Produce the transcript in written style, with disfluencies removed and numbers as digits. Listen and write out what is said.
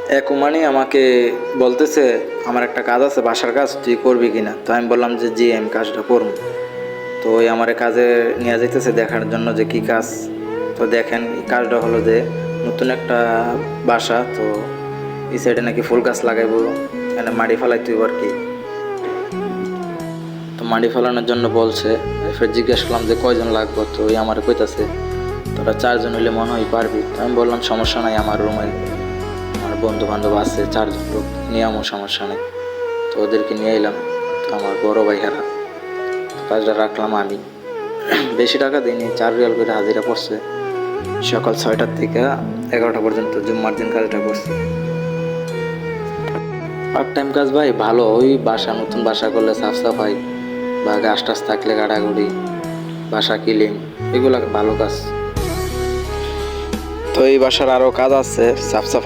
এক ওমানি আমাকে বলতেছে আমার একটা কাজ আছে, বাসার কাজ, তুই করবি কিনা? তো আমি বললাম যে জি আমি কাজটা করব। তো ওই আমার কাজে নিয়ে যাইতেছে দেখার জন্য যে কি কাজ। তো দেখেন এই কাজটা হলো যে নতুন একটা বাসা, তো এই সাইডে নাকি ফুল গাছ লাগাইবো, এখানে মাটি ফেলাইতে হইব আর কি। তো মাটি ফেলানোর জন্য বলছে, ফের জিজ্ঞেস করলাম যে কয়জন লাগবে, তো ওই আমার কইতাছে তোরা 4 জন হইলে মনে হয় পারবি। তো আমি বললাম সমস্যা নাই, আমার রুমে আমার বন্ধু বান্ধব আছে 4 জন লোক, নিয়ে আমার সমস্যা নেই। তো ওদেরকে নিয়ে এলাম। তো আমার বড় ভাই হারা কাজটা রাখলাম আমি। বেশি টাকা দিইনি, 4 রিয়াল করে হাজিরা পড়ছে। সকাল 6টার থেকে 11টা পর্যন্ত জুম্মার দিন কাজটা করছি। পার্ট টাইম কাজ ভাই ভালো, ওই বাসা নতুন বাসা করলে সাফ সাফাই বা গাছ টাছ থাকলে গাড়াগুড়ি, বাসা ক্লিন, এগুলো ভালো কাজ। তো এই বাসার আরও কাজ আছে সাফ সাফাই।